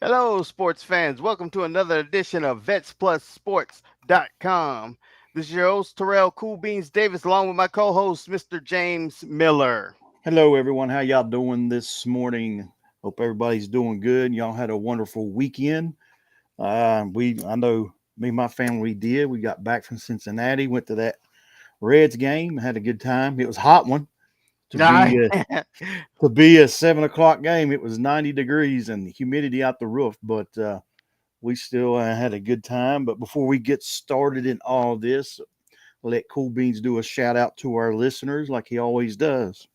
Hello, sports fans. Welcome to another edition of VetsPlusSports.com. This is your host, Terrell Cool Beans Davis, along with my co host, Mr. James Miller. Hello, everyone. How y'all doing this morning? Hope everybody's doing good. Y'all had a wonderful weekend. I know me and my family did. We got back from Cincinnati, went to that Reds game, had a good time. It was a hot one to Nah, be a 7 o'clock game. It was 90 degrees and humidity out the roof, but we still had a good time. But before we get started in all this, let Cool Beans do a shout out to our listeners like he always does.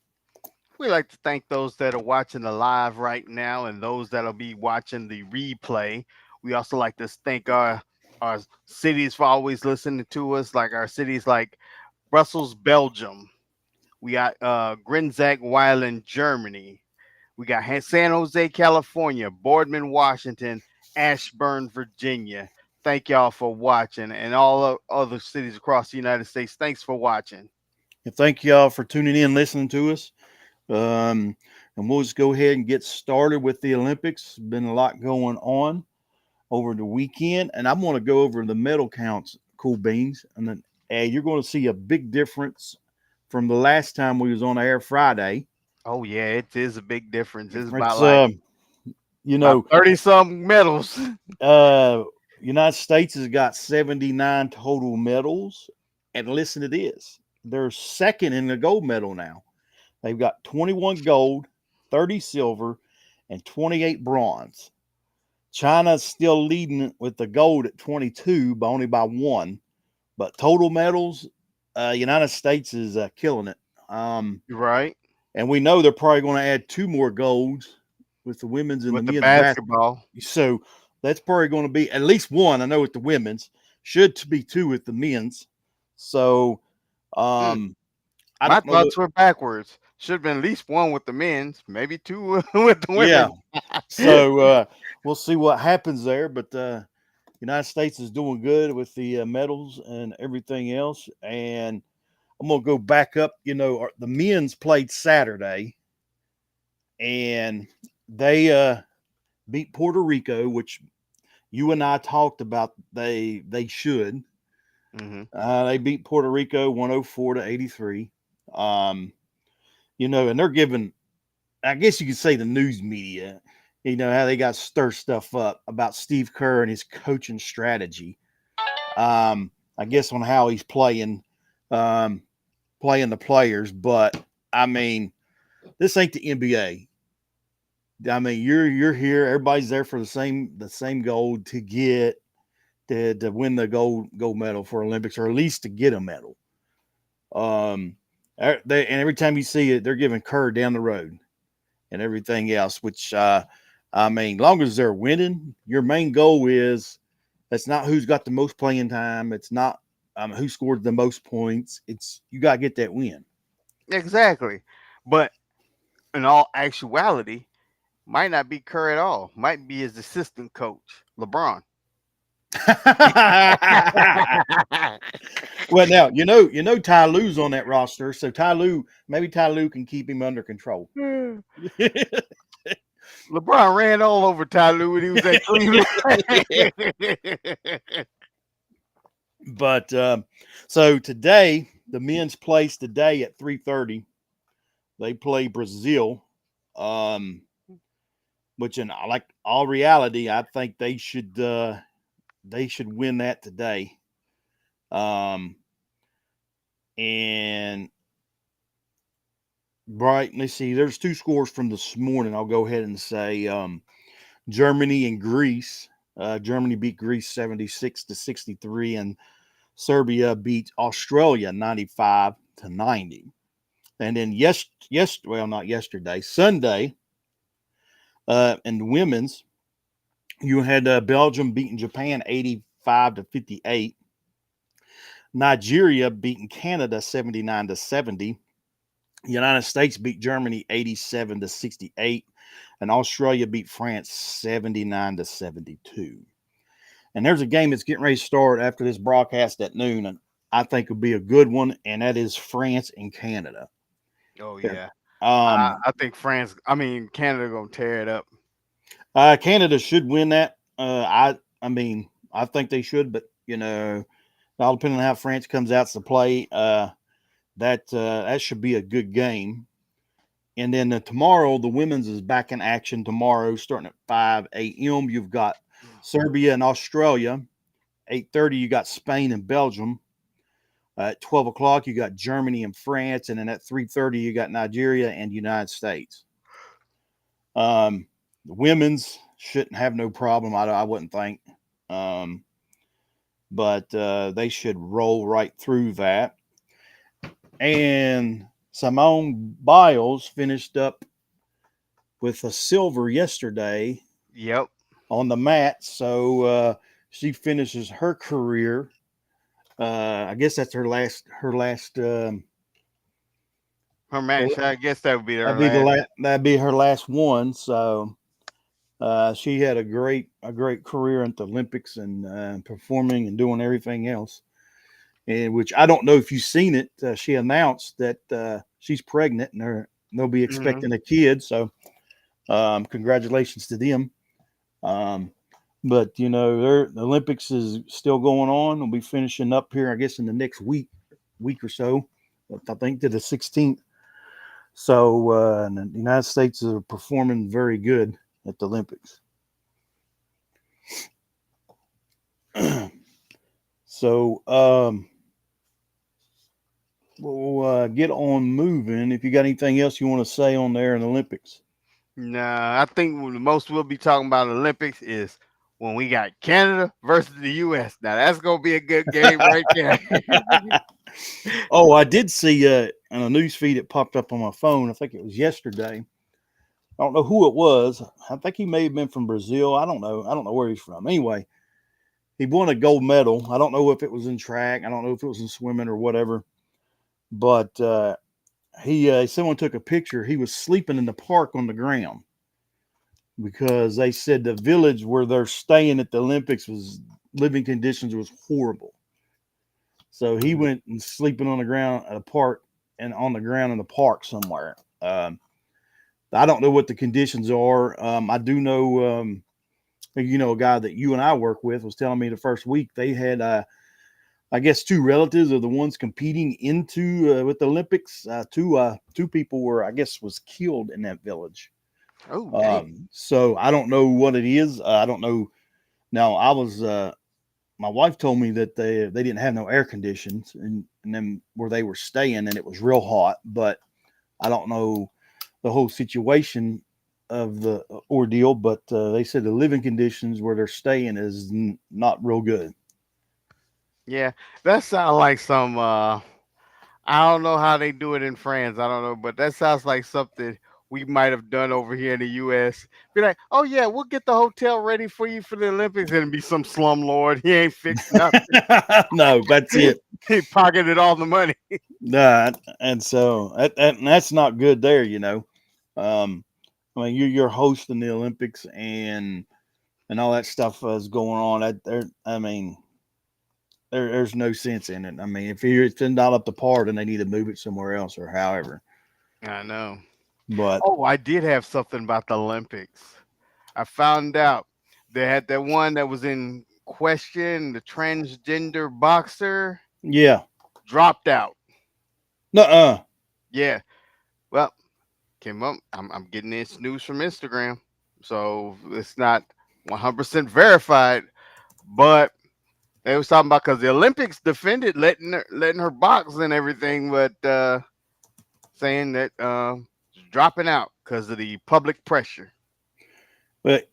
we like to thank those that are watching the live right now and those that'll be watching the replay. We also like to thank our cities for always listening to us, like our cities like Brussels, Belgium. We got Grinzag Weiland, Germany. We got San Jose, California, Boardman, Washington, Ashburn, Virginia. Thank y'all for watching, and all other cities across the United States. Thanks for watching. And thank y'all for tuning in, listening to us. Um, and we'll just go ahead and get started with the Olympics. Been a lot going on over the weekend, and I'm going to go over the medal counts, Cool Beans, and then you're going to see a big difference from the last time we was on air Friday. Oh yeah, it is a big difference. It's about It's like you about know, 30 some medals. uh, United States has got 79 total medals, and listen to this: they're second in the gold medal now. They've got 21 gold, 30 silver, and 28 bronze. China's still leading with the gold at 22, but only by one. But total medals, United States is killing it. Right. And we know they're probably going to add two more golds with the women's and the With the men's basketball. basketball. So that's probably going to be at least one. I know with the women's, should be two with the men's. So Mm. um, I My don't know what. thoughts were backwards. Should have been at least one with the men's, maybe two with the Yeah. women. So we'll see what happens there. But United States is doing good with the medals and everything else. And I'm gonna go back up. The men's played Saturday, and they beat Puerto Rico, which you and I talked about. They should. Hmm. They beat Puerto Rico 104-83. Um, and they're giving. I guess you could say the news media. How they got stir stuff up about Steve Kerr and his coaching strategy. I guess on how he's um, playing the players. But I mean, this ain't the NBA. I mean, you're here. Everybody's there for the same goal to get to win the gold medal for Olympics, or at least to get a medal. Um, and every time you see it, they're giving Kerr down the road and everything else. Which I mean, long as they're winning, your main goal is that's not who's got the most playing time. It's not who scored the most points. It's you got to get that win. Exactly. But in all actuality, might not be Kerr at all. Might be his assistant coach, LeBron. Well, now you know Ty Lue's on that roster, so maybe Ty Lue can keep him under control. LeBron ran all over Ty Lue when he was at Cleveland. But so today the men's plays today at 3:30. They play Brazil, um, which in like all reality, I think they should win that today. Um, and right, let's see. There's two scores from this morning. I'll go ahead and say Germany and Greece. Germany beat Greece 76-63, and Serbia beat Australia 95-90. And then well, not yesterday, Sunday, in the women's, you had Belgium beating Japan 85-58. Nigeria beating Canada 79-70. United States beat Germany 87-68, and Australia beat France 79-72. And there's a game that's getting ready to start after this broadcast at noon, and I think will be a good one, and that is France and Canada. Oh There, yeah, um, I think France. I mean Canada gonna tear it up. Canada should win that. I mean, I think they should, but all depending on how France comes out to play, that should be a good game. And then tomorrow, the women's is back in action tomorrow, starting at 5 a.m. You've got Serbia and Australia. 8:30, you got Spain and Belgium. At 12 o'clock, you got Germany and France, and then at 3:30, you got Nigeria and United States. The women's shouldn't have no problem. I wouldn't think, um, but they should roll right through that. And Simone Biles finished up with a silver yesterday Yep. on the mat, so she finishes her career. I guess that's her last. Her match. I guess that would be her That'd be last. that'd be her last one. So she had a great career at the Olympics and performing and doing everything else. And which I don't know if you've seen it. She announced that she's pregnant and they'll be Hmm. expecting a kid. So congratulations to them. Um, but the Olympics is still going on. We'll be finishing up here, I guess, in the next week or so. I think to the 16th. So and the United States are performing very good at the Olympics. So we'll get on moving. If you got anything else you want to say on there in the Olympics. Nah, I think the most we'll be talking about Olympics is when we got Canada versus the U.S. Now that's gonna be a good game right there. Oh, I did see on a news feed it popped up on my phone. I think it was yesterday. I don't know who it was. I think he may have been from Brazil. I don't know. I don't know where he's from. Anyway, he won a gold medal. I don't know if it was in track. I don't know if it was in swimming or whatever. But he someone took a picture. He was sleeping in the park on the ground because they said the village where they're staying at the Olympics was living conditions was horrible. So he went and sleeping on the ground at a park and on the ground in the park somewhere. I don't know what the conditions are. I do know, a guy that you and I work with was telling me the first week they had, I guess, two relatives of the ones competing into with the Olympics. Two people were, I guess, was killed in that village. Oh dang. So I don't know what it is. I don't know. Now I was my wife told me that they didn't have no air conditions and then where they were staying and it was real hot, but I don't know the whole situation of the ordeal, but they said the living conditions where they're staying is not real good. Yeah, that sounds like some. I don't know how they do it in France. I don't know, but that sounds like something we might have done over here in the U.S. Be like, oh yeah, we'll get the hotel ready for you for the Olympics, and it'd be some slumlord. He ain't fixed nothing. No, that's it. He pocketed all the money. And so that's not good there, Um, I mean, you're hosting the Olympics and all that stuff is going on. I mean, there's no sense in it. I mean, if it's not up to par, then they need to move it somewhere else or however. I know. But Oh, I did have something about the Olympics. I found out they had that one that was in question. The transgender boxer yeah, dropped out. no, Yeah. Well, came up. I'm getting this news from Instagram, so it's not 100% verified. But they was talking about because the Olympics defended letting her box and everything, but saying that dropping out because of the public pressure. but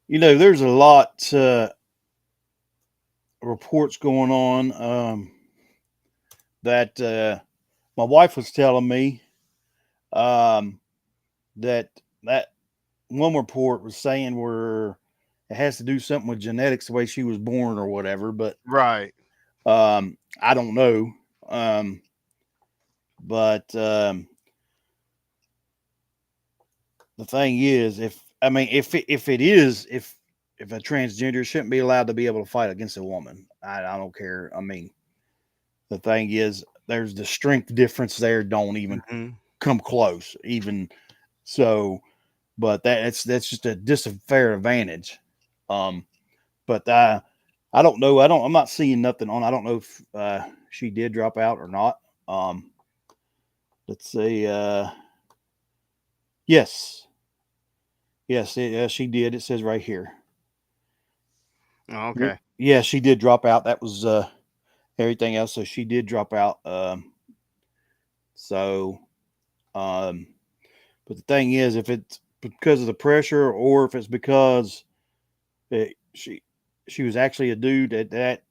there's a lot reports going on that my wife was telling me um, that that one report was saying where it has to do something with genetics, the way she was born or whatever. But Right. I don't know. Um, but the thing is, if a transgender shouldn't be allowed to be able to fight against a woman, I don't care. I mean, the thing is, there's the strength difference there. Don't even Hmm. come close. Even so, but that's just a disunfair advantage. Um, but I don't know. I'm not seeing nothing on. I don't know if she did drop out or not. Um, let's see. Yes, yes, she did. It says right here. Oh, okay. Yeah, she did drop out. That was everything else. So she did drop out. So, um, but the thing is, if it's because of the pressure, or if it's because it, she was actually a dude that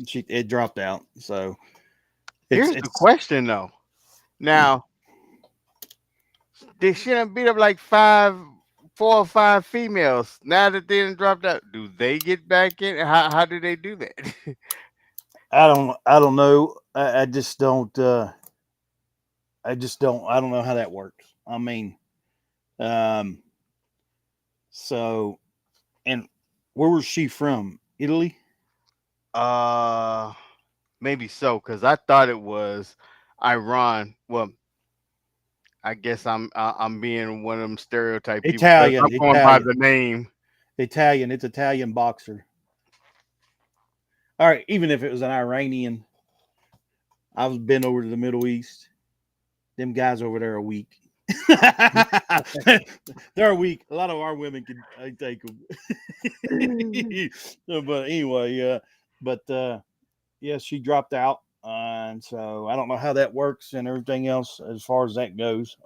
she it dropped out. So Here's the it's question though. Now, they shouldn't beat up like 4 or 5 females. Now that they done dropped out, do they get back in? How do they do that? I don't know. I just don't. I don't know how that works. I mean, um, so and where was she from? Italy? uh, Maybe so, because I thought it was Iran. Well, I guess I'm being one of them stereotype people because Italian, I'm going by Italian, the name. Italian. It's Italian boxer. All right, even if it was an Iranian, I've been over to the Middle East. Them guys over there are weak. They're weak. A lot of our women can take them. But anyway, but yeah, she dropped out, and so I don't know how that works and everything else as far as that goes.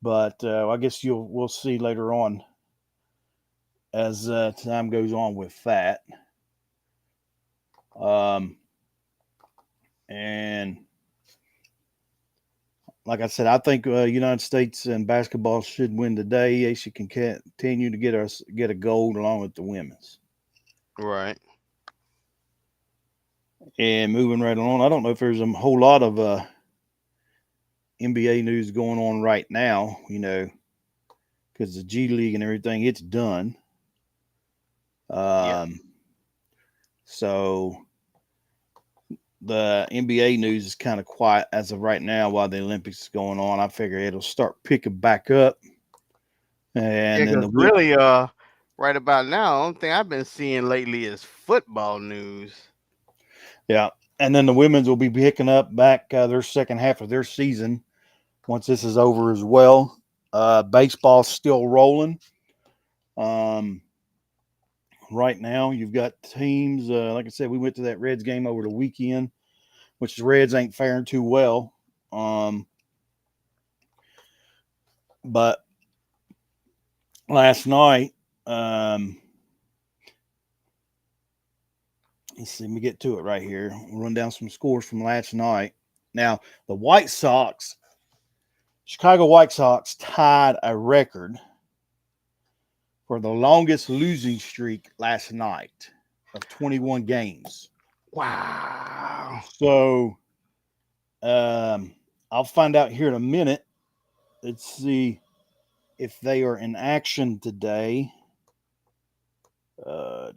But I guess we'll see later on as time goes on with that. Um, and like I said, I think United States and basketball should win today. They should continue to get a gold along with the women's. Right. And moving right on, I don't know if there's a whole lot of NBA news going on right now. Because the G League and everything, it's done. Yep. Um, so the NBA news is kind of quiet as of right now while the Olympics is going on. I figure it'll start picking back up, Yeah, and then because really, right about now, only thing I've been seeing lately is football news. yeah, and then the women's will be picking up back their second half of their season once this is over as well. Baseball's still rolling. Um, right now, you've got teams. Like I said, we went to that Reds game over the weekend, which the Reds ain't faring too well. Um, but last night, let's see, let me get to it right here. We'll run down some scores from last night. Now, the Chicago White Sox tied a record for the longest losing streak last night of 21 games. Wow. So I'll find out here in a minute. Let's see if they are in action today. Let's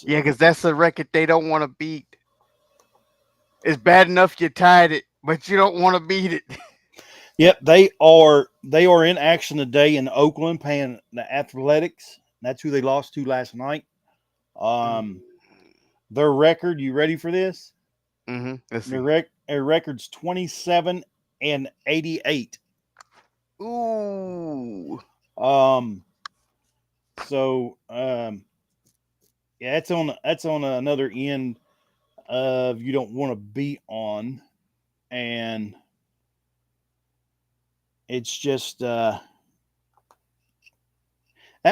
Yeah, see. because that's a record they don't want to beat. It's bad enough you tied it, but you don't want to beat it. Yep, they are in action today in Oakland, playing the Athletics. That's who they lost to last night. Um, their record. You ready for this? Let's see. Their record's 27-88. Ooh. Um, so yeah, that's on another end of you don't want to be on, and it's just that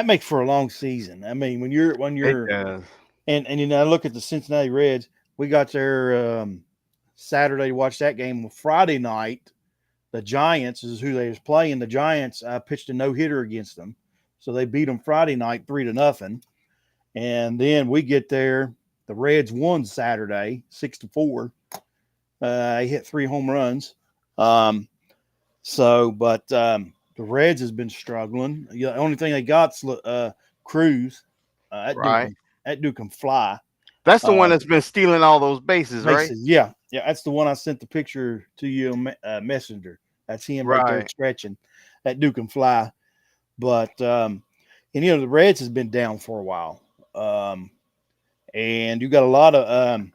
makes for a long season. I mean, when It you're does. and I look at the Cincinnati Reds. We got there Saturday to watch that game. Well, Friday night, the Giants is who they was playing. The Giants pitched a no hitter against them, so they beat them Friday night 3-0. And then we get there. The Reds won Saturday 6-4. He hit 3 home runs. But the Reds has been struggling. The only thing they got's Cruz. That dude Right. can that dude can fly. That's the one Uh, that's been stealing all those bases, right? Bases, yeah, yeah. That's the one I sent the picture to you on Messenger. That's him right there Right. stretching. that dude can fly. But and the Reds has been down for a while, um, and you got a lot of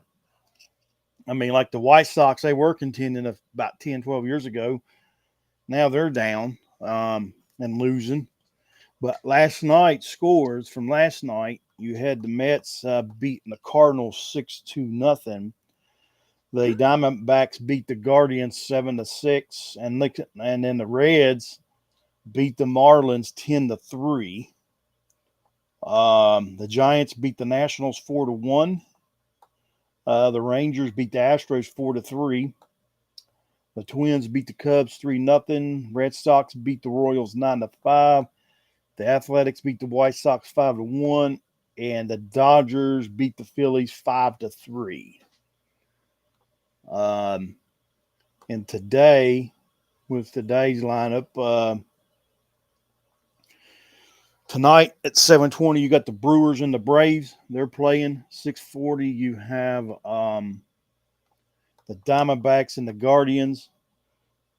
like the White Sox, they were contending about 10, 12 years ago. Now they're down and losing. But last night, scores from last night, you had the Mets beating the Cardinals 6-0. The Diamondbacks beat the Guardians 7-6, and then the Reds beat the Marlins 10-3. The Giants beat the Nationals 4-1. The Rangers beat the Astros 4-3. The Twins beat the Cubs 3-0. Red Sox beat the Royals 9-5. The Athletics beat the White Sox 5-1, and the Dodgers beat the Phillies 5-3. Um, and today, with today's lineup, tonight at 7:20, you got the Brewers and the Braves. They're playing. 6:40, you have the Diamondbacks and the Guardians.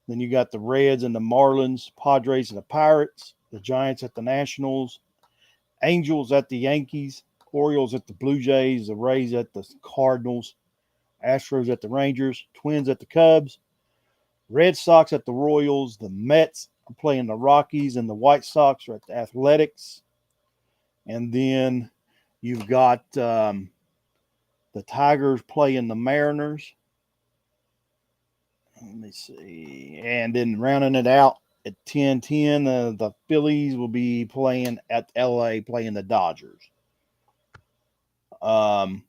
Then you got the Reds and the Marlins, Padres and the Pirates, the Giants at the Nationals, Angels at the Yankees, Orioles at the Blue Jays, the Rays at the Cardinals, Astros at the Rangers, Twins at the Cubs, Red Sox at the Royals, the Mets are playing the Rockies, and the White Sox are at the Athletics. And then you've got the Tigers playing the Mariners. Let me see. And then rounding it out at 10:10, the Phillies will be playing at LA, playing the Dodgers. Um,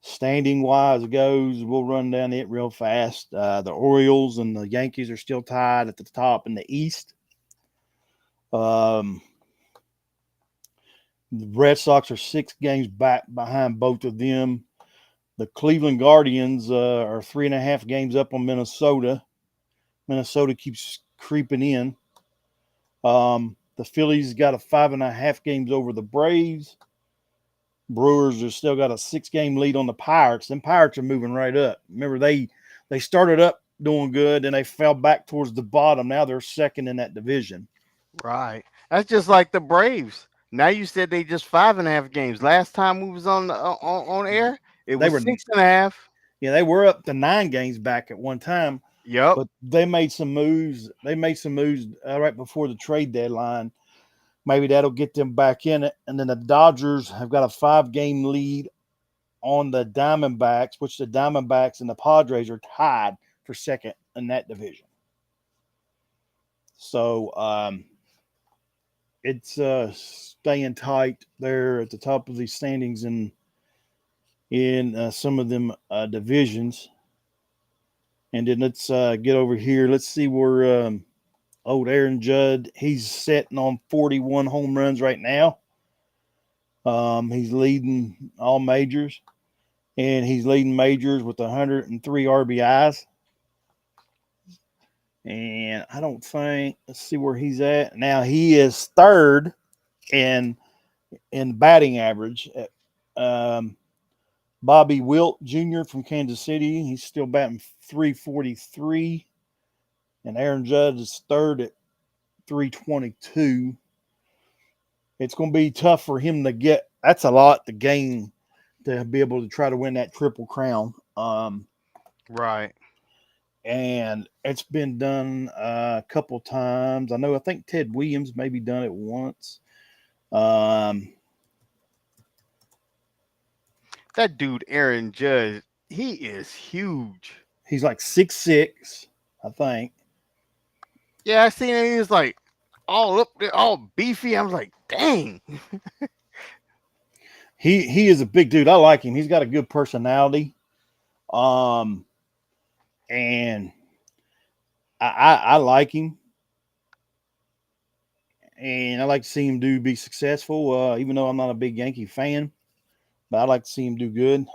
Standing wise goes, we'll run down it real fast. The Orioles and the Yankees are still tied at the top in the East. The Red Sox are 6 games back behind both of them. The Cleveland Guardians are 3.5 games up on Minnesota. Minnesota keeps creeping in. The Phillies got a 5.5 games over the Braves. Brewers have still got a 6-game lead on the Pirates. Them Pirates are moving right up. Remember, they started up doing good and they fell back towards the bottom. Now they're second in that division. Right. That's just like the Braves. Now you said they just 5.5 games. Last time we was on air, it They was were 6.5. they were up to 9 games back at one time, Yep. but they made some moves. They made some moves right before the trade deadline. Maybe that'll get them back in it. And then the Dodgers have got a 5-game lead on the Diamondbacks, which the Diamondbacks and the Padres are tied for second in that division. So it's staying tight there at the top of these standings in some of them divisions. And then let's get over here. Let's see where old Aaron Judd, he's sitting on 41 home runs right now. He's leading all majors, and he's leading majors with 103 RBIs. And I don't think, let's see where he's at. Now he is third in batting average. Um, Bobby Wilt Jr. from Kansas City, he's still batting 343. And Aaron Judge is third at 322. It's going to be tough for him to get. That's a lot to gain to be able to try to win that triple crown. Right. And it's been done a couple times. I think Ted Williams maybe done it once. That dude Aaron Judge, he is huge. He's like 6'6", I think. Yeah, I seen him. He was like all up there, all beefy. I was like, dang. He is a big dude. I like him. He's got a good personality. Um, and I like him, and I like to see him be successful. Even though I'm not a big Yankee fan, but I like to see him do good.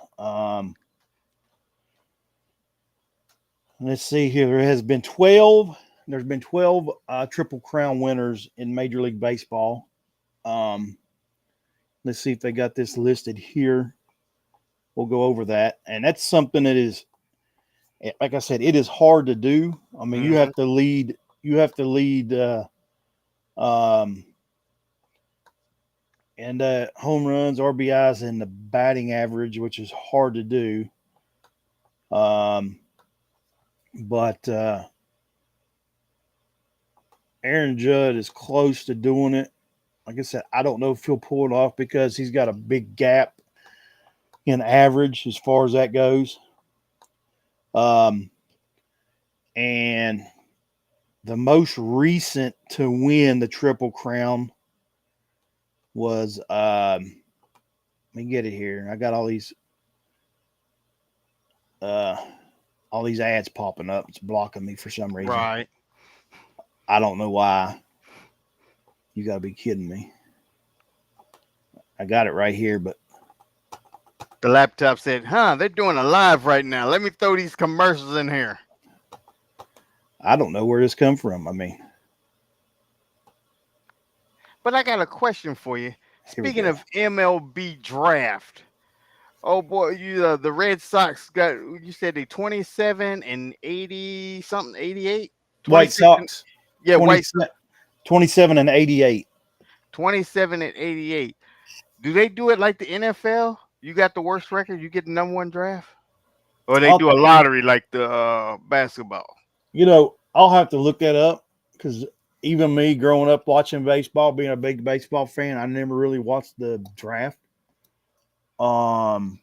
Let's see here. There's been 12 Triple Crown winners in Major League Baseball. Let's see if they got this listed here. We'll go over that, and that's something that is, like I said, it is hard to do. I mean, you Hmm. have to lead. you have to lead um, and home runs, RBIs, and the batting average, which is hard to do. Um, but Aaron Judd is close to doing it. Like I said, I don't know if he'll pull it off because he's got a big gap in average as far as that goes. Um, and the most recent to win the Triple Crown was let me get it here. I got uh all these ads popping up. It's blocking me for some reason. Right. I don't know why. You got to be kidding me. I got it right here, but The laptop said, "Huh, they're doing a live right now. Let me throw these commercials in here." I don't know where this come from. I mean, But I got a question for you. here we Speaking go. of MLB draft, oh boy, you the Red Sox got you said they 27 and 80 something 88 White 26 and Sox, yeah, 20, White Sox 27 and 88. 27 and 88. Do they do it like the NFL? You got the worst record, you get the number one draft, or they I'll, do a lottery like the basketball? I'll have to look that up because even me growing up watching baseball, being a big baseball fan, I never really watched the draft. Um,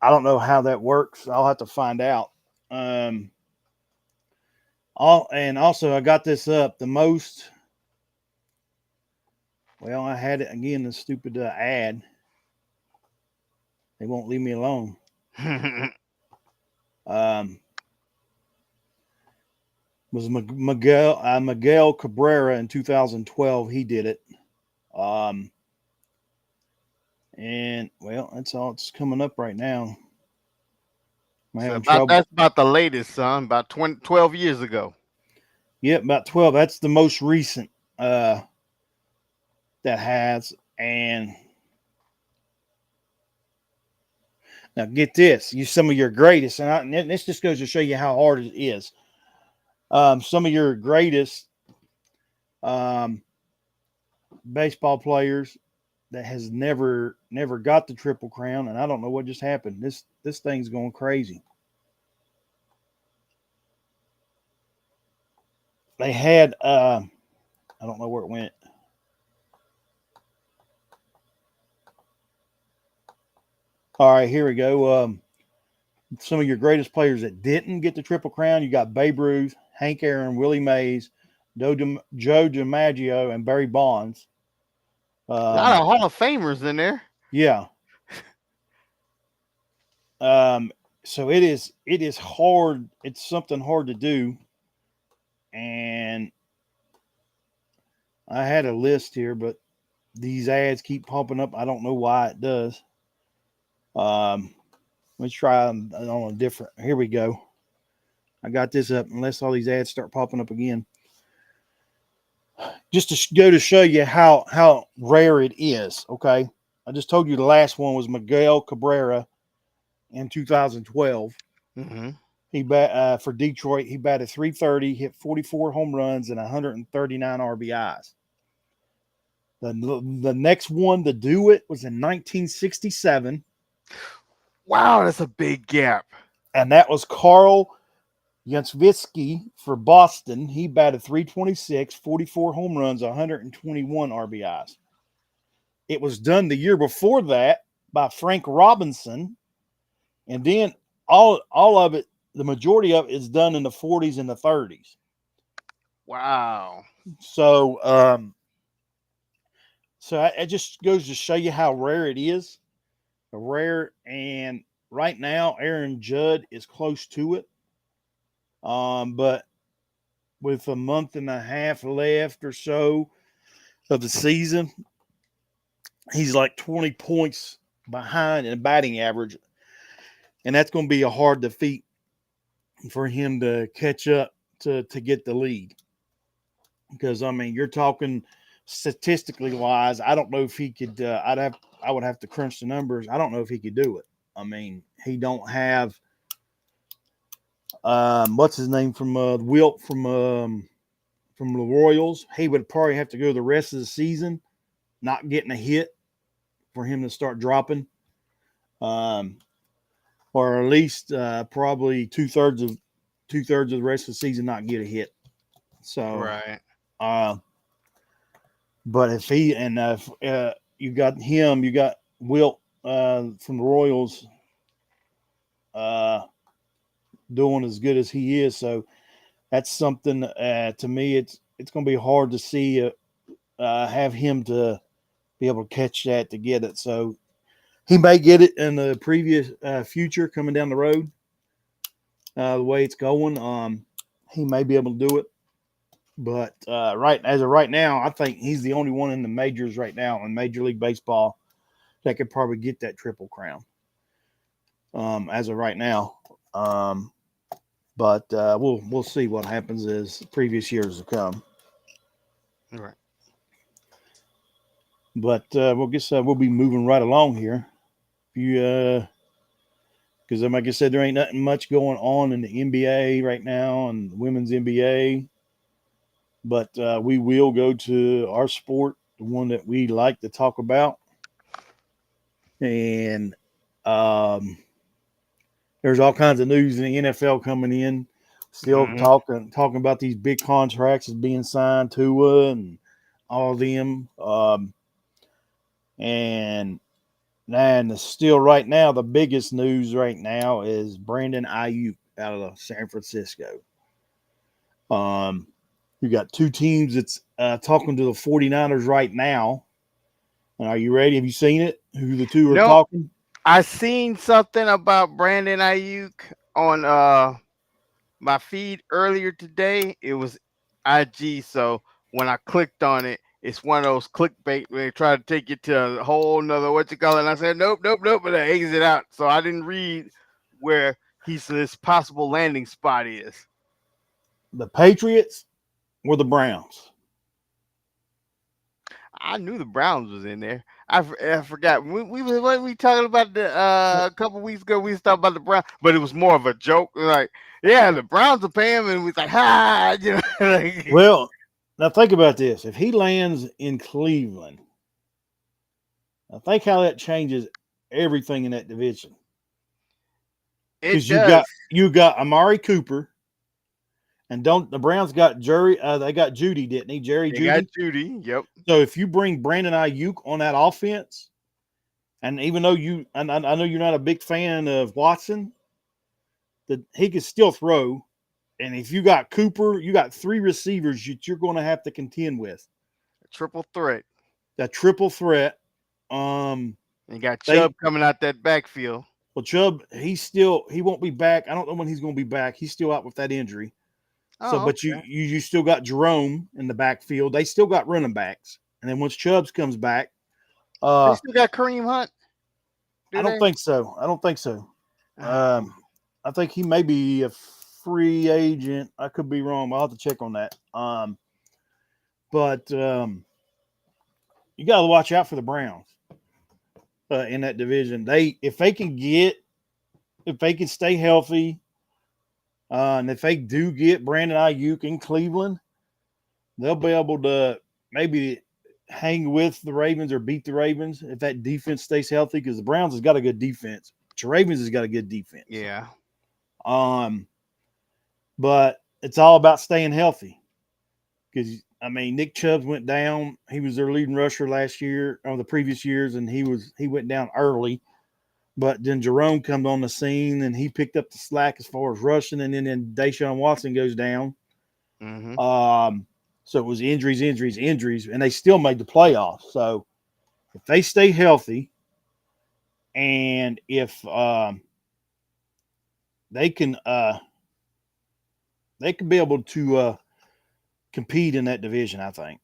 I don't know how that works. I'll have to find out. Um, and also I got this up. The most, well, I had it again. The stupid ad. They won't leave me alone. Um, was Miguel Cabrera in 2012. He did it. Um, and well, that's all it's coming up right now. I'm So having about trouble. that's about the latest, son. About 20, 12 years ago. Yep, about 12. That's the most recent that has. And now get this, you some of your greatest, and this just goes to show you how hard it is. Some of your greatest um, baseball players that has never got the Triple Crown, and I don't know what just happened. This thing's going crazy. They had I don't know where it went. All right, here we go. Some of your greatest players that didn't get the Triple Crown. You got Babe Ruth, Hank Aaron, Willie Mays, Joe DiMaggio, and Barry Bonds. A lot Um, of Hall of Famers in there. yeah. Um, so it is hard. It's something hard to do. And I had a list here, but these ads keep popping up. I don't know why it does. Let's try on a different. Here we go. I got this up. Unless all these ads start popping up again, just to go to show you how rare it is. Okay, I just told you the last one was Miguel Cabrera in 2012. Hmm. He bat for Detroit. He batted 330, hit 44 home runs and 139 RBIs. The next one to do it was in 1967, Wow, that's a big gap. and that was Carl Yunzvitsky for Boston. He batted 326, 44 home runs, 121 RBIs. It was done the year before that by Frank Robinson, and then all of it, the majority of it is done in the 40s and the 30s. Wow. So, it just goes to show you how rare it is. Rare, and right now Aaron Judd is close to it. But with a month and a half left or so of the season, he's like 20 points behind in batting average, and that's going to be a hard defeat for him to catch up to get the lead. Because I mean, you're talking statistically wise. I don't know if he could. I would have to crunch the numbers. I don't know if he could do it. I mean, he don't have What's his name from Wilt from the Royals? He would probably have to go the rest of the season not getting a hit for him to start dropping, um, or at least probably two thirds of the rest of the season not get a hit. So, Right. uh, but if he and if, you got him, you got Wilt from the Royals uh, doing as good as he is. So that's something to me. It's going to be hard to see have him to be able to catch that to get it. So he may get it in the previous future coming down the road. The way it's going, he may be able to do it. But right as of right now, I think he's the only one in the majors right now in Major League Baseball that could probably get that triple crown. As of right now, um, but we'll see what happens as previous years to come. Right. But we'll guess we'll be moving right along here. You because like I said, there ain't nothing much going on in the NBA right now and the women's NBA. But we will go to our sport, the one that we like to talk about, and um, there's all kinds of news in the NFL coming in. Still Hmm. talking about these big contracts as being signed to and all of them. And And still, right now, the biggest news right now is Brandon Ayuk out of San Francisco. Um, you got two teams that's talking to the 49ers right now. Are you ready? Have you seen it? Who the two are No, talking? I seen something about Brandon Ayuk on my feed earlier today. It was IG, so when I clicked on it, it's one of those clickbait where they try to take you to a whole nother what you call it. And I said nope, nope, nope, but I exit out. So I didn't read where he's this possible landing spot is. The Patriots or the Browns? I knew the Browns was in there. I forgot. We was what we talking about the a couple weeks ago. We was talking about the Browns, but it was more of a joke. Like, yeah, the Browns will pay him, and we was like, ha, you know, like, Well, now think about this. If he lands in Cleveland, I think how that changes everything in that division. it Because does. you got Amari Cooper, and don't the Browns got Jury? They got Judy, didn't he? Jerry They got Judy. Judy. Yep. So if you bring Brandon Ayuk on that offense, and even though I know you're not a big fan of Watson, that he can still throw. And if you got Cooper, you got three receivers that you're going to have to contend with. Triple threat. That triple threat. Um, And you got they Chubb coming out that backfield. well, Chubb, he won't be back. I don't know when he's going to be back. He's still out with that injury. So, Oh, but okay. you still got Jerome in the backfield. They still got running backs. And then once Chubbs comes back, They uh, still got Kareem Hunt, I do don't they? think so. I don't think so. Oh, Um, I think he may be a free agent. I could be wrong. I'll have to check on that. But you got to watch out for the Browns in that division. If they can stay healthy, and if they do get Brandon Ayuk in Cleveland, they'll be able to maybe hang with the Ravens or beat the Ravens if that defense stays healthy. Because the Browns has got a good defense. The Ravens has got a good defense. yeah. Um, but it's all about staying healthy. Because I mean, Nick Chubb went down. He was their leading rusher last year or the previous years, and he went down early. But then Jerome comes on the scene and he picked up the slack as far as rushing, and then Deshaun Watson goes down. Hmm. Um, so it was injuries, injuries, injuries, and they still made the playoffs. So if they stay healthy, and if they can they can be able to compete in that division, I think.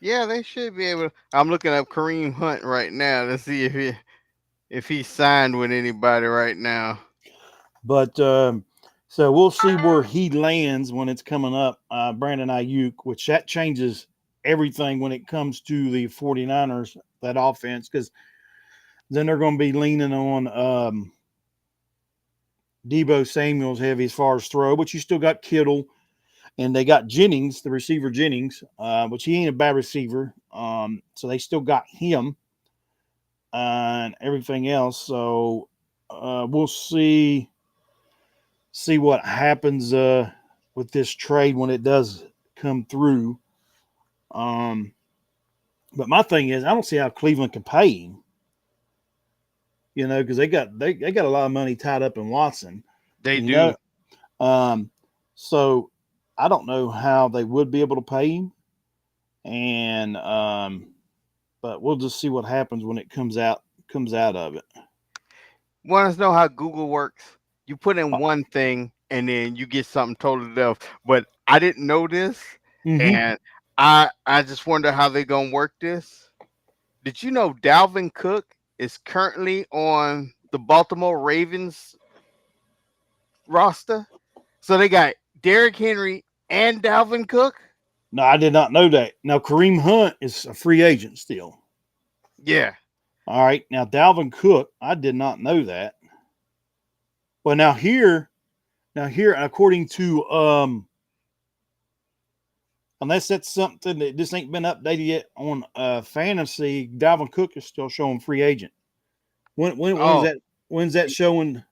Yeah, they should be able to. I'm looking up Kareem Hunt right now to see if he signed with anybody right now. But so we'll see where he lands when it's coming up, Brandon Ayuk, which that changes everything when it comes to the 49ers, that offense, because then they're going to be leaning on Debo Samuel's heavy as far as throw, but you still got Kittle, and they got Jennings, the receiver Jennings, which he ain't a bad receiver. So they still got him and everything else. So we'll see what happens with this trade when it does come through. Um, but my thing is, I don't see how Cleveland can pay him. Because they got a lot of money tied up in Watson. They You do. know, um, so I don't know how they would be able to pay him, and but we'll just see what happens when it comes out of it. Want to know how Google works? You put Uh, in one thing and then you get something totally else. But I didn't know this, mm-hmm. and I just wonder how they gonna work this. Did you know Dalvin Cook is currently on the Baltimore Ravens roster? So they got Derrick Henry and Dalvin Cook. No, I did not know that. Now Kareem Hunt is a free agent still. Yeah, All right. Now Dalvin Cook, I did not know that. Well, now here, according to unless that's something that just ain't been updated yet on fantasy, Dalvin Cook is still showing free agent. When is Oh, that? When's that showing?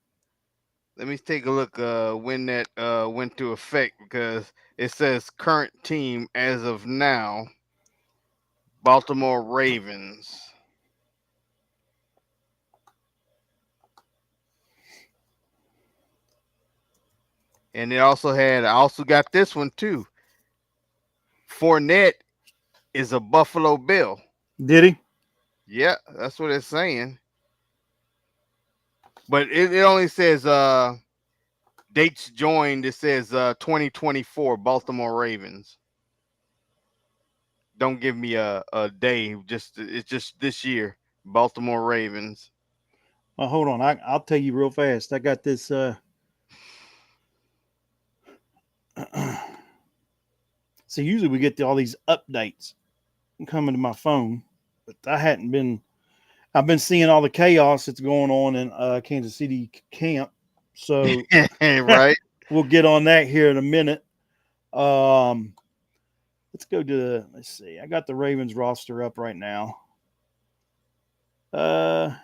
let me take a look when that went to effect because it says current team as of now, Baltimore Ravens. And I also got this one too. Fournette is a Buffalo Bill. Did he? Yeah, that's what it's saying. But it only says dates joined. It says 2024 Baltimore Ravens. Don't give me a day. Just it's just this year Baltimore Ravens. Hold on. I'll tell you real fast. I got this. So usually we get all these updates coming to my phone, but I hadn't been. I've been seeing all the chaos that's going on in Kansas City camp. So Right? we'll get on that here in a minute. Um, let's go to. Let's see. I got the Ravens roster up right now. Uh,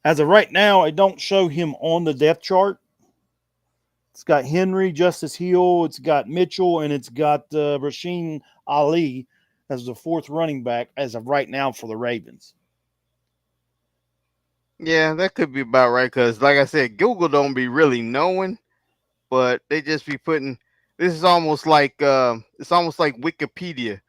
as of right now, I don't show him on the depth chart. It's got Henry, Justice Hill, it's got Mitchell, and it's got Rasheen Ali as the fourth running back as of right now for the Ravens. Yeah, that could be about right. Cause like I said, Google don't be really knowing, but they just be putting. This is almost like it's almost like Wikipedia.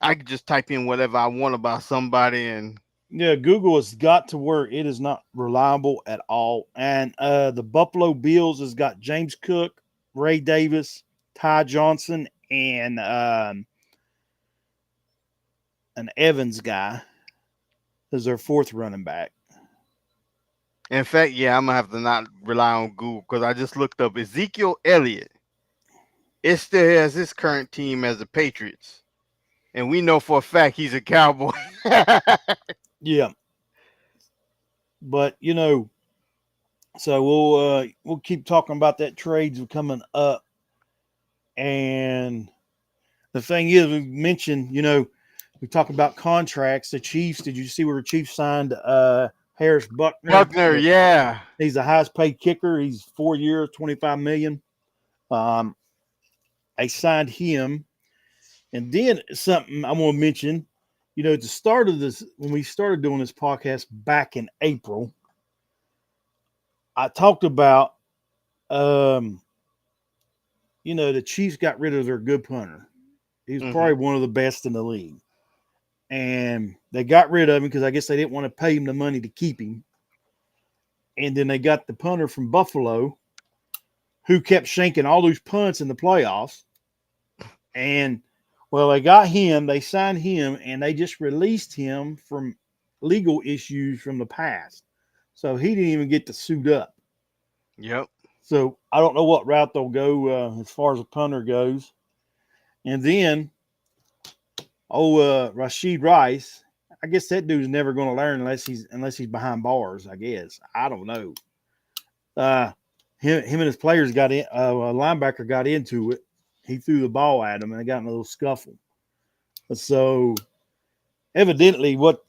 I could just type in whatever I want about somebody, and Yeah, Google has got to where it is not reliable at all. And the Buffalo Bills has got James Cook, Ray Davis, Ty Johnson, and an Evans guy as their fourth running back. in fact, yeah, I'm gonna have to not rely on Google because I just looked up Ezekiel Elliott. It still has his current team as the Patriots, and we know for a fact he's a Cowboy. Yeah, but so we'll keep talking about that trades coming up. And the thing is, we mentioned, we talk about contracts. The Chiefs. Did you see where the Chiefs signed Harris Buckner? Buckner, yeah. He's the highest paid kicker. He's 4 years, 25 million. Um, I signed him, and then something I want to mention. At the start of this, when we started doing this podcast back in April, I talked about, um, the Chiefs got rid of their good punter. He was Hmm. probably one of the best in the league, and they got rid of him because I guess they didn't want to pay him the money to keep him. And then they got the punter from Buffalo, who kept shanking all those punts in the playoffs. And well, they got him, they signed him, and they just released him from legal issues from the past. So he didn't even get to suit up. Yep. So I don't know what route they'll go as far as a punter goes. And then, Rashid Rice, I guess that dude's never going to learn unless he's behind bars. I guess I don't know. Uh, him and his players got in. A linebacker got into it. He threw the ball at him, and they got in a little scuffle. So evidently, what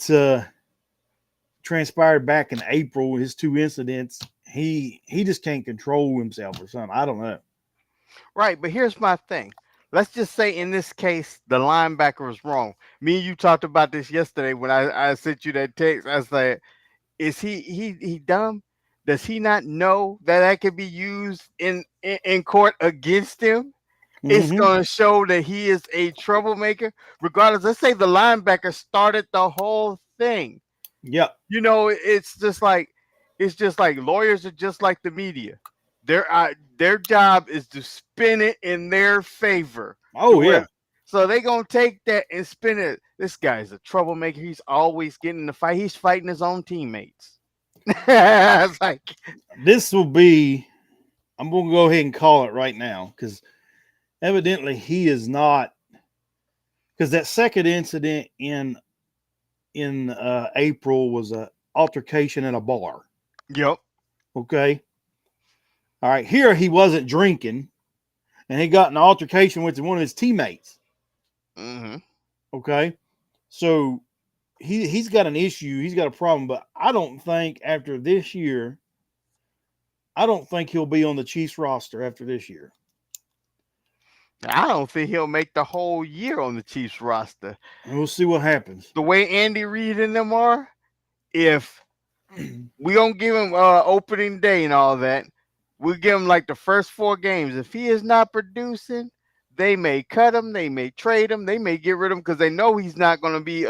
transpired back in April, his two incidents, he just can't control himself or something. I don't know. Right, but here's my thing. Let's just say in this case the linebacker was wrong. Me and you talked about this yesterday when I sent you that text. I said, is he dumb? Does he not know that that could be used in court against him? It's Mm-hmm. going to show that he is a troublemaker. Regardless, let's say the linebacker started the whole thing. Yep. It's just like lawyers are just like the media. Their job is to spin it in their favor. To Oh where yeah. so they gonna take that and spin it. This guy's a troublemaker. He's always getting in the fight. He's fighting his own teammates. It's like, This will be. I'm going to go ahead and call it right now because evidently he is not. Because that second incident in April was a altercation in a bar. yep. Okay. All right. Here he wasn't drinking, and he got in an altercation with one of his teammates. Hmm. Okay. So he's got an issue. He's got a problem. But I don't think after this year, I don't think he'll be on the Chiefs roster after this year. I don't think he'll make the whole year on the Chiefs roster. And we'll see what happens. The way Andy Reid and them are, if we don't give him opening day and all that, we give him like the first 4 games. If he is not producing, they may cut him, they may trade him, they may get rid of him because they know he's not going to be.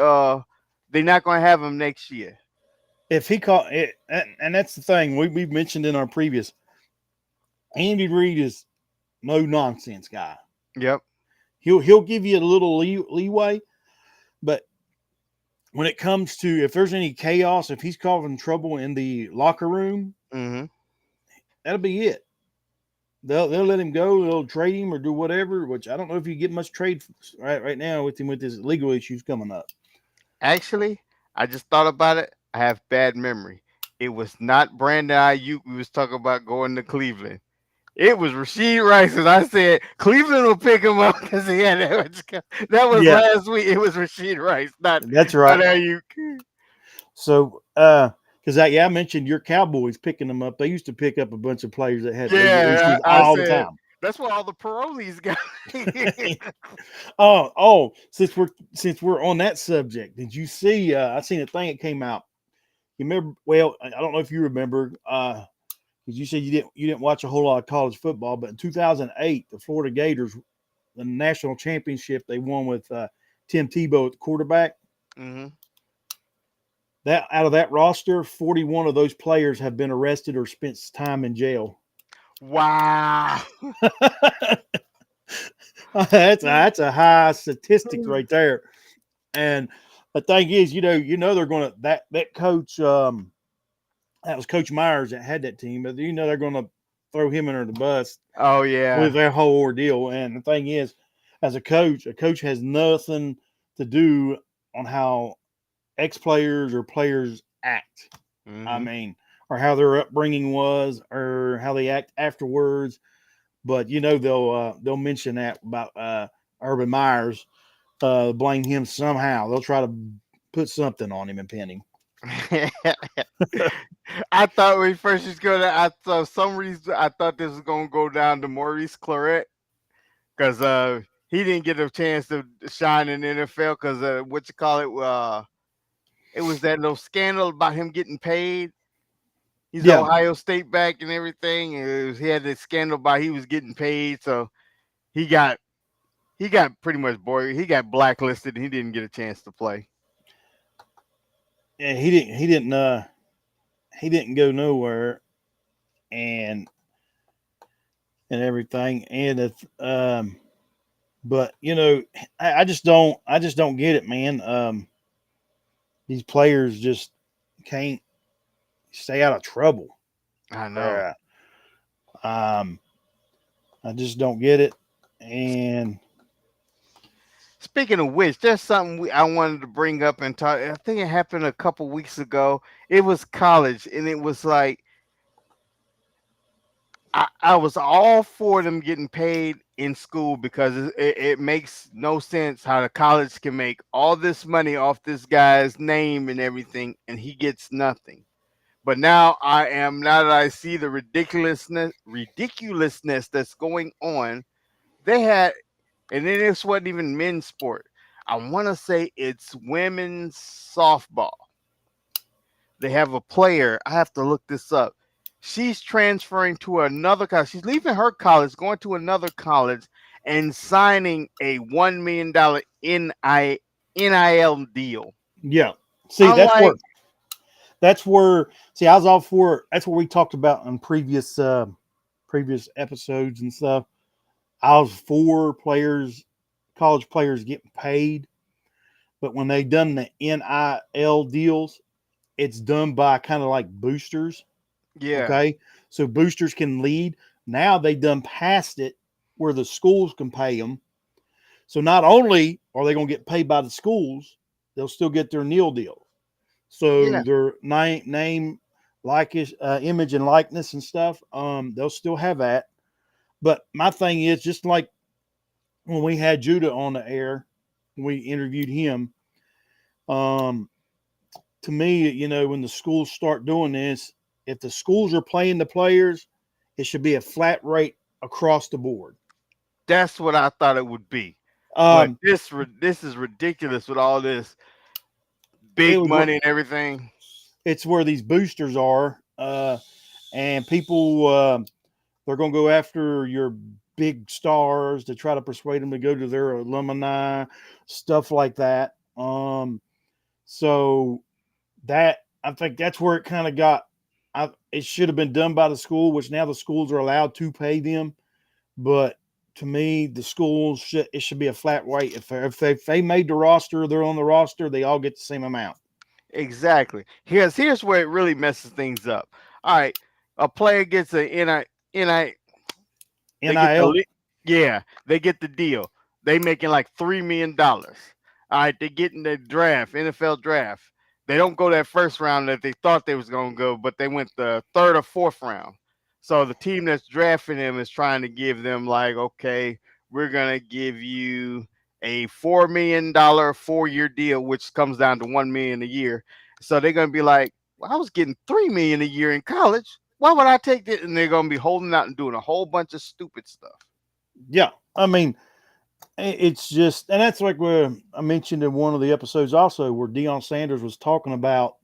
They're not going to have him next year. If he caught it, and that's the thing we've mentioned in our previous, Andy Reid is no nonsense guy. Yep. He'll give you a little leeway, but when it comes to if there's any chaos, if he's causing trouble in the locker room, Hmm. that'll be it. They'll let him go. They'll trade him or do whatever. Which I don't know if you get much trade right now with him with his legal issues coming up. Actually, I just thought about it. I have bad memory. It was not Brandon Ayuk we was talking about going to Cleveland. It was Rasheed Rice, and I said Cleveland will pick him up because he had that much. That was Yeah, last week. It was Rasheed Rice, not that's not right. Ayuk. So, because I mentioned your Cowboys picking them up. They used to pick up a bunch of players that had legal Yeah, issues I all the said time. that's where all the parolees got. Oh, since we're on that subject, did you see? I seen a thing that came out. You remember? Well, I don't know if you remember, because you said you didn't watch a whole lot of college football, but in 2008, the Florida Gators, the national championship, they won with Tim Tebow at the quarterback. Hmm. That out of that roster, 41 of those players have been arrested or spent time in jail. Wow. That's a high statistic right there. And the thing is, they're going to that coach. That was Coach Myers that had that team, but they're going to throw him under the bus Oh with yeah. their whole ordeal. And the thing is, as a coach has nothing to do on how ex players or players act. I Hmm. mean, or how their upbringing was, or how they act afterwards. But they'll mention that about Urban Myers, blame him somehow. They'll try to put something on him and pin him. I thought when first was going to, I for some reason I thought this was going to go down to Maurice Claret because he didn't get a chance to shine in the NFL because what you call it, it was that little scandal about him getting paid. He's Yeah, Ohio State back and everything. And he had this scandal about he was getting paid, so he got he got pretty much boy. He got blacklisted. And he didn't get a chance to play. and he didn't go nowhere, and everything. And if but I just don't get it, man. These players just can't stay out of trouble. I know. Uh, um, I just don't get it. And Speaking of which, there's something I wanted to bring up and talk. I think it happened a couple weeks ago. It was college, and it was like I was all for them getting paid in school because it makes no sense how the college can make all this money off this guy's name and everything, and he gets nothing. But now that I see the ridiculousness that's going on, they had, and then this wasn't even men's sport. I want to say it's women's softball. They have a player. I have to look this up. She's transferring to another college. She's leaving her college, going to another college, and signing a $1 million NIL deal. Yeah. See, I'm like, see, I was all for, that's what we talked about in previous episodes and stuff. I was for players, college players getting paid, but when they done the NIL deals, it's done by kind of like boosters. yeah, Okay. So boosters can lead. Now they done past it where the schools can pay them. So not only are they going to get paid by the schools, they'll still get their NIL deal. So yeah, their name, image, and likeness and stuff, they'll still have that. But my thing is, just like when we had Judah on the air, we interviewed him. Um, to me, when the schools start doing this, if the schools are paying the players, it should be a flat rate across the board. that's what I thought it would be. But Um, this is ridiculous with all this it big was money and everything. it's where these boosters are, and people they're going to go after your big stars to try to persuade them to go to their alumni, stuff like that. So that, I think that's where it kind of got. It should have been done by the school, which now the schools are allowed to pay them. But to me, the schools it should be a flat rate. If they made the roster, they're on the roster. They all get the same amount. Exactly. Here's where it really messes things up. All right, a player gets a NI, they get the NIL. yeah, they get the deal. They making like $3 million. All right, they get in the draft, NFL draft. They don't go that first round that they thought they was gonna go, but they went the third or fourth round. So the team that's drafting them is trying to give them like, okay, we're gonna give you a $4 million 4 year deal, which comes down to 1 million a year. So they're gonna be like, well, I was getting 3 million a year in college. Why would I take it? And they're gonna be holding out and doing a whole bunch of stupid stuff. Yeah, I mean, it's just, and that's like where I mentioned in one of the episodes also where Deion Sanders was talking about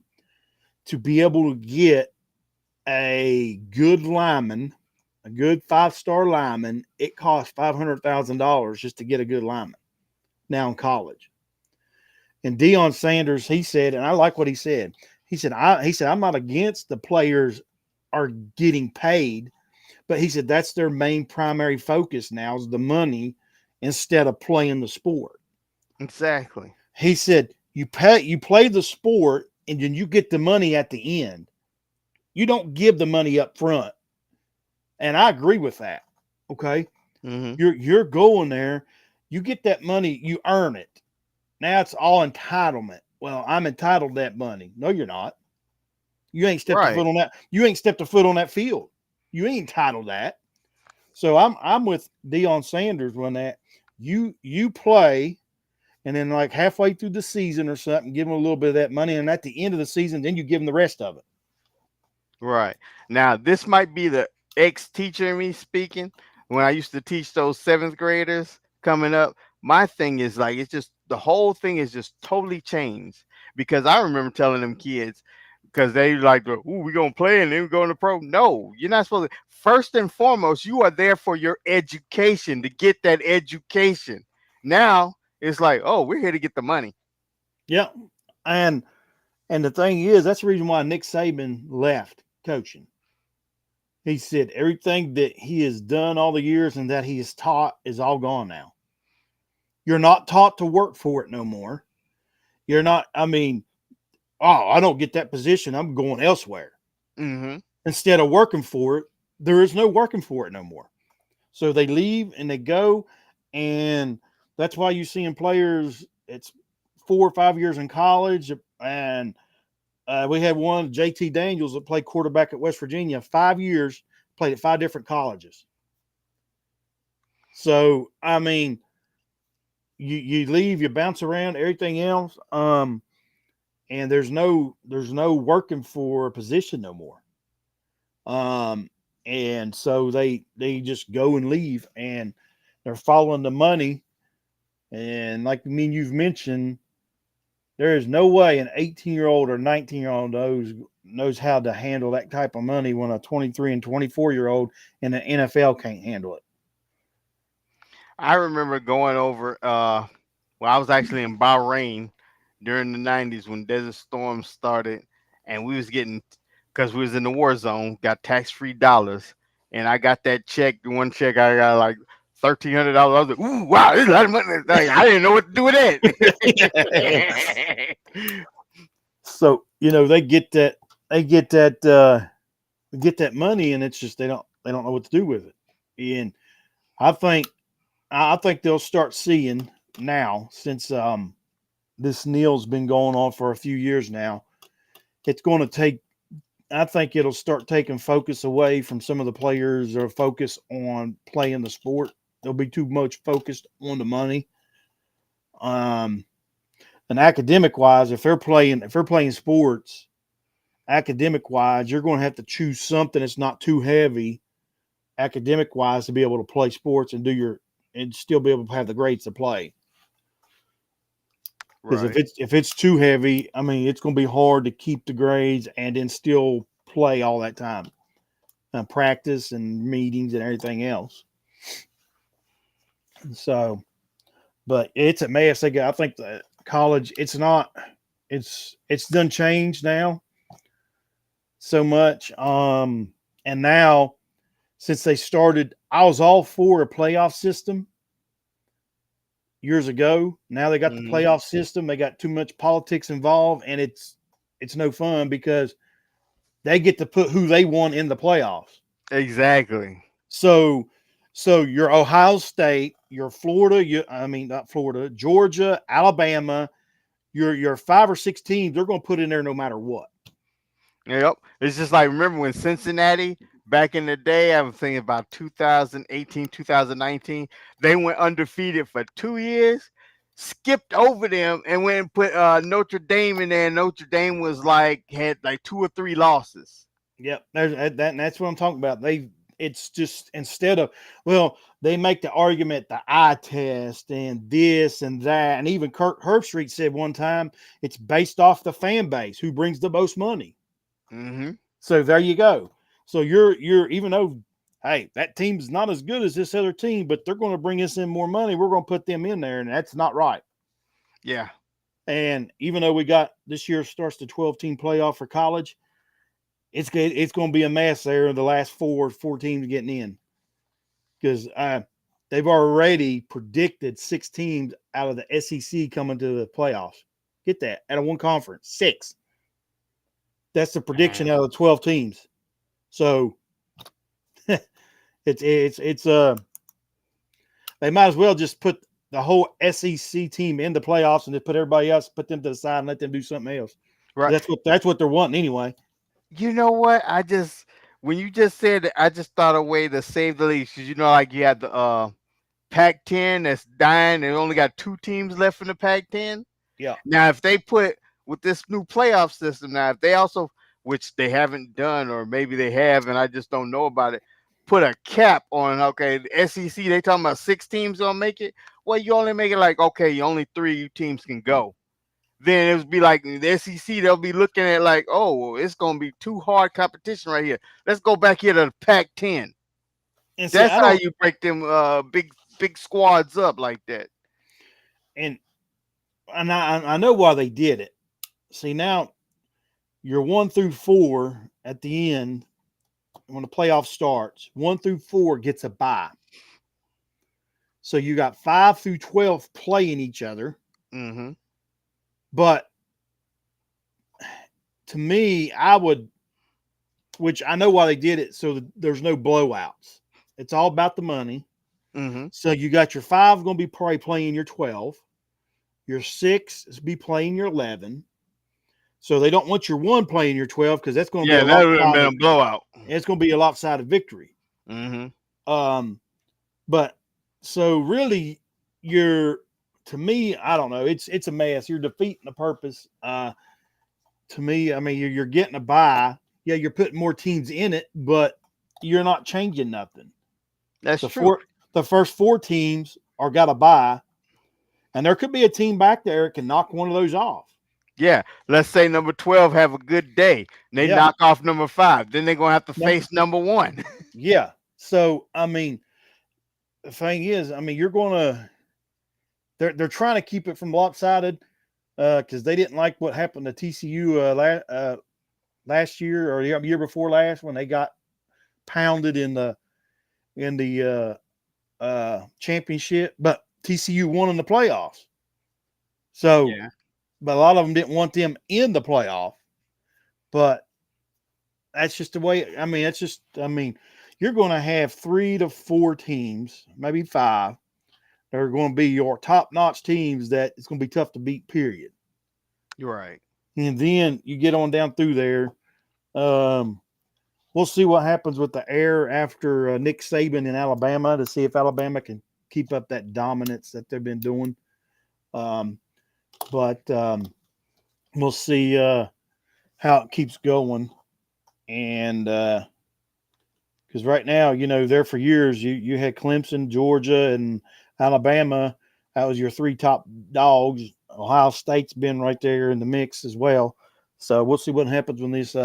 to be able to get a good lineman, a good 5-star lineman, it costs $500,000 just to get a good lineman now in college. And Deion Sanders, he said, and I like what he said. He said I'm not against the players are getting paid, but he said that's their main primary focus now is the money instead of playing the sport. Exactly. He said you play the sport and then you get the money at the end. You don't give the money up front. And I agree with that. Okay. Hmm. You're going there, you get that money, you earn it. Now it's all entitlement. Well, I'm entitled to that money. No, you're not. You ain't stepped a Right. foot on that. You ain't stepped a foot on that field. You ain't entitled to that. So I'm with Deion Sanders when that you play, and then like halfway through the season or something, give them a little bit of that money, and at the end of the season, then you give them the rest of it. Right. Now, this might be the ex teacher in me speaking. When I used to teach those seventh graders coming up, my thing is like, it's just the whole thing is just totally changed. Because I remember telling them kids, because they like, ooh, we going to play and then we going to pro. No, you're not supposed to. First and foremost, you are there for your education to get that education. Now, it's like, oh, we're here to get the money. Yeah, and the thing is, that's the reason why Nick Saban left coaching. He said everything that he has done all the years and that he has taught is all gone now. You're not taught to work for it no more. You're not. I mean, oh, I don't get that position. I'm going elsewhere. Hmm. Instead of working for it, there is no working for it no more. So they leave and they go, and that's why you seeing players. It's 4 or 5 years in college, and we had one JT Daniels that played quarterback at West Virginia, 5 years, played at 5 different colleges. So I mean, you leave, you bounce around, everything else, and there's no working for a position no more. Um, and so they just go and leave, and they're following the money. And like I mean, you've mentioned, there is no way an 18-year-old or 19-year-old knows how to handle that type of money when a 23 and 24-year-old in the NFL can't handle it. I remember going over. Well, I was actually in Bahrain during the '90s when Desert Storm started, and we was getting because we was in the war zone, got tax-free dollars, and I got that check. The one check I got like $1,300. I was like, "Ooh, wow, this is a lot of money!" Like, I didn't know what to do with that. So they get that money, and it's just they don't know what to do with it. And I think I think they'll start seeing now, since this Neil's been going on for a few years now. It's going to take. I think it'll start taking focus away from some of the players, or focus on playing the sport. They'll be too much focused on the money. Um, and academic wise, if they're playing sports, academic wise, you're going to have to choose something that's not too heavy academic wise to be able to play sports and still be able to have the grades to play. Because if Right. it's too heavy, I mean, it's going to be hard to keep the grades and then still play all that time, and practice and meetings and everything else. So, but it's a mess. I think the college, it's done changed now so much. And now, since they started, I was all for a playoff system years ago. Now they got the Hmm. playoff system. They got too much politics involved, and it's no fun because they get to put who they want in the playoffs. Exactly. So so your Ohio State, your Florida, I mean not Florida, Georgia, Alabama, your 5 or 6 teams, they're going to put in there no matter what. Yep. It's just like remember when Cincinnati back in the day, I was thinking about 2018, 2019, they went undefeated for 2 years, skipped over them and went and put Notre Dame in there. Notre Dame was like had like two or three losses. Yep, there's that, and that's what I'm talking about. It's just, instead of, well, they make the argument, the eye test and this and that, and even Kirk Herbstreit said one time it's based off the fan base who brings the most money. Hmm. So there you go. So you're even though, hey, that team's not as good as this other team, but they're going to bring us in more money. We're going to put them in there, and that's not right. Yeah. And even though we got this year starts the 12-team playoff for college, it's going to be a mess there. The last four teams getting in, because they've already predicted 6 teams out of the SEC coming to the playoffs. Get that, out of one conference, 6. That's the prediction Man. out of the 12 teams. So it's they might as well just put the whole SEC team in the playoffs and just put everybody else, put them to the side and let them do something else. Right. That's what they're wanting anyway. You know what? I just when you just said that, I just thought a way to save the league. 'Cause you know, like you had the Pac-10 that's dying, and only got two teams left in the Pac-10. Yeah. Now, if they put with this new playoff system, now if they also, which they haven't done, or maybe they have, and I just don't know about it, put a cap on. Okay, the SEC they talking about 6 teams gonna make it. Well, you only make it like okay, only 3 teams can go. Then it would be like the SEC. They'll be looking at like, oh, well, it's gonna be too hard competition right here. Let's go back here to the Pac-10. And see, That's I how don't, you break them big squads up like that. and I know why they did it. See, now you're 1 through 4 at the end when the playoff starts. 1 through 4 gets a bye. So you got 5 through 12 playing each other. Mm-hmm. But to me, I would, which I know why they did it, so that there's no blowouts. It's all about the money. Mm-hmm. So you got your 5 going to be probably playing your 12. Your 6 is be playing your 11. So they don't want your one playing your 12 because that's going to be Yeah, a that would have been lopsided. a blowout. It's going to be a lopsided victory. Hmm. Um, but so really, you're to me, I don't know. It's a mess. You're defeating the purpose. To me, I mean, you're getting a bye. Yeah, you're putting more teams in it, but you're not changing nothing. That's The true. four, the first four teams are got a bye, and there could be a team back there that can knock one of those off. Yeah, let's say number 12 have a good day. And they Yeah, knock off number 5. Then they're gonna have to number. face number 1. Yeah. So I mean, the thing is, I mean, you're gonna. They're trying to keep it from lopsided because they didn't like what happened to TCU last year or the year before last when they got pounded in the championship, but TCU won in the playoffs. So, Yeah, but a lot of them didn't want them in the playoff. But that's just the way. I mean, that's just. I mean, you're going to have 3 to 4 teams, maybe 5, that are going to be your top-notch teams that it's going to be tough to beat. Period. you're right. And then you get on down through there. Um, we'll see what happens with the air after Nick Saban in Alabama to see if Alabama can keep up that dominance that they've been doing. Um, but we'll see how it keeps going. And because right now, there for years, you had Clemson, Georgia, and Alabama. That was your 3 top dogs. Ohio State's been right there in the mix as well. So we'll see what happens when this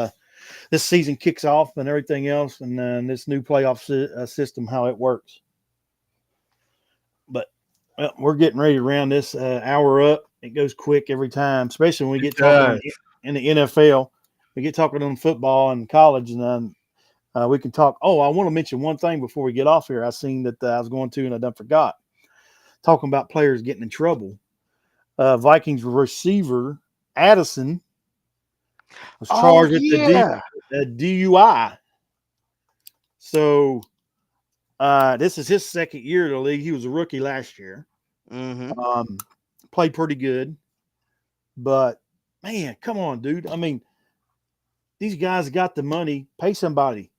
season kicks off and everything else, and this new playoff system, how it works. But we're getting ready to round this hour up. It goes quick every time, especially when we It get talking does. in the NFL. We get talking on football and college, and we can talk. Oh, I want to mention one thing before we get off here. I seen that I was going to, and I done forgot. Talking about players getting in trouble. Vikings receiver Addison was Oh charged with yeah. the DUI. So this is his second year in the league. He was a rookie last year. Hmm. Um, Played pretty good, but man, come on, dude. I mean, these guys got the money. Pay somebody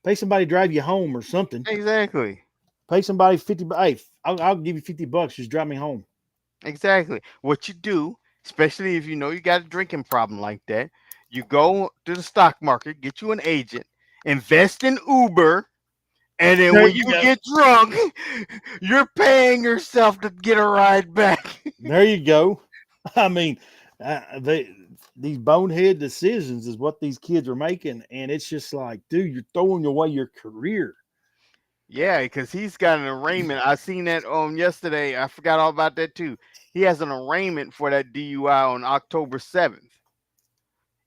to drive you home or something. Exactly. Pay somebody 50. Hey, I'll give you $50. Just drive me home. Exactly. What you do, especially if you know you got a drinking problem like that, you go to the stock market, get you an agent, invest in Uber, and then There when you you go. get drunk, you're paying yourself to get a ride back. There you go. I mean, they these bonehead decisions is what these kids are making, and it's just like, dude, you're throwing away your career. Yeah, because he's got an arraignment. I seen that yesterday. I forgot all about that too. He has an arraignment for that DUI on October 7th.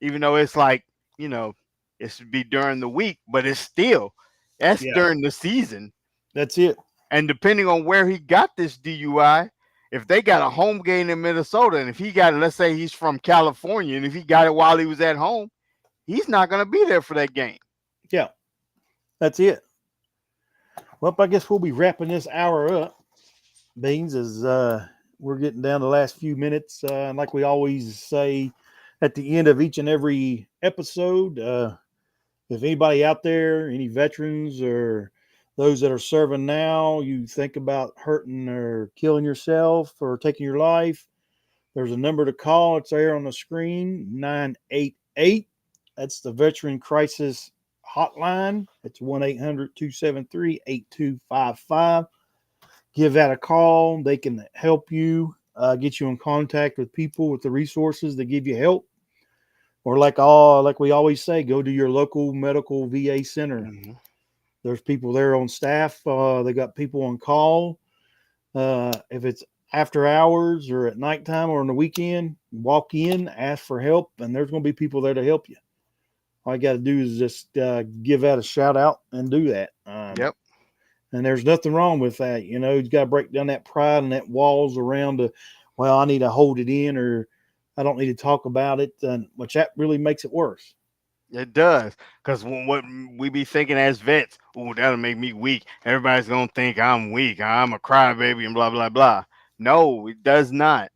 Even though it's like, you know, it should be during the week, but it's still that's Yeah, during the season. that's it. And depending on where he got this DUI, if they got a home game in Minnesota, and if he got it, let's say he's from California, and if he got it while he was at home, he's not going to be there for that game. Yeah, that's it. Well, I guess we'll be wrapping this hour up. Beans, as we're getting down the last few minutes, and like we always say at the end of each and every episode, if anybody out there, any veterans or those that are serving now, you think about hurting or killing yourself or taking your life, there's a number to call. It's there on the screen, 988. That's the Veteran Crisis Hotline. It's 1-800-273-8255. Give that a call. They can help you, get you in contact with people with the resources that give you help. Or like we always say, go to your local medical VA center. Mm-hmm. There's people there on staff. They got people on call. If it's after hours or at nighttime or on the weekend, walk in, ask for help, and there's going to be people there to help you. All you got to do is just give that a shout out and do that. Yep. And there's nothing wrong with that. You got to break down that pride and that walls around well, I need to hold it in or I don't need to talk about it, which that really makes it worse. It does, because what we be thinking as vets, oh, that'll make me weak. Everybody's gonna think I'm weak. I'm a crybaby and blah blah blah. No, it does not.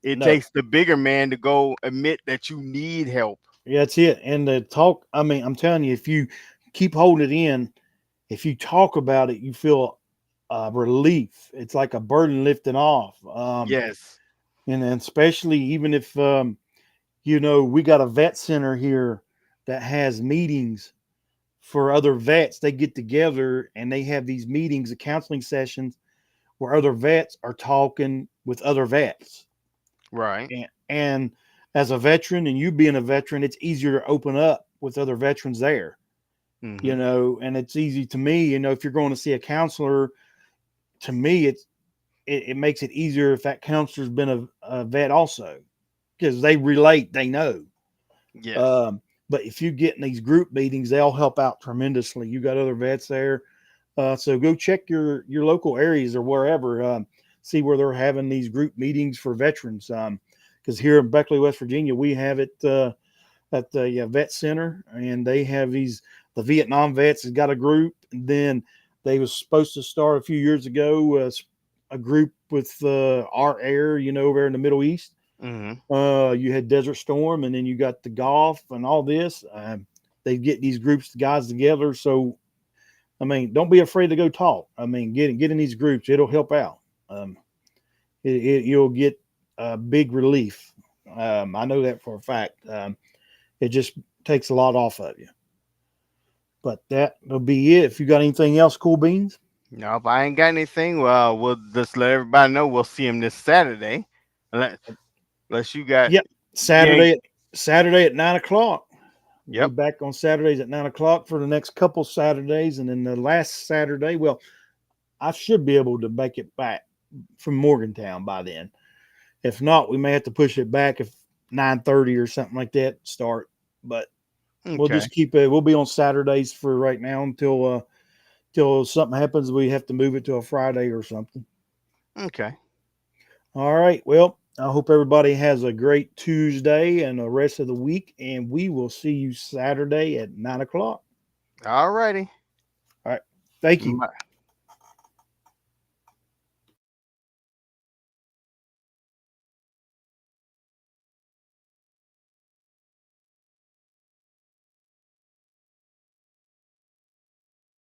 It No, takes the bigger man to go admit that you need help. yeah, that's it. And the talk, I mean, I'm telling you, if you keep holding it in, if you talk about it, you feel relief. It's like a burden lifting off. Yes. And especially even if, we got a vet center here that has meetings for other vets. They get together and they have these meetings, counseling sessions where other vets are talking with other vets. Right. And as a veteran, and you being a veteran, it's easier to open up with other veterans there, Hmm. and it's easy to me, if you're going to see a counselor, to me, it makes it easier if that counselor's been a vet also, because they relate, they know. Yes. Um, but if you get in these group meetings, they'll help out tremendously. You got other vets there. So go check your local areas or wherever, see where they're having these group meetings for veterans. Because here in Beckley, West Virginia, we have it at the vet center, and they have these. The Vietnam vets has got a group, and then they was supposed to start a few years ago a group with our air, over in the Middle East. Hmm. You had Desert Storm, and then you got the golf and all this. They get these groups, of guys together. So I mean, don't be afraid to go talk. I mean, get in these groups. It'll help out. Um, you'll get a big relief. I know that for a fact. It just takes a lot off of you. But that'll be it. If you got anything else, Cool Beans? No, if I ain't got anything, well, we'll just let everybody know we'll see him this Saturday. Unless, unless you got, Yep. you ain't, Saturday at 9 o'clock. We'll be yep. back on Saturdays at 9 o'clock for the next couple Saturdays, and then the last Saturday. Well, I should be able to make it back from Morgantown by then. If not, we may have to push it back if 9:30 or something like that start. But we'll Okay. just keep it. We'll be on Saturdays for right now until something happens. We have to move it to a Friday or something. Okay. All right. Well, I hope everybody has a great Tuesday and the rest of the week, and we will see you Saturday at 9 o'clock. All righty. All right. Thank you.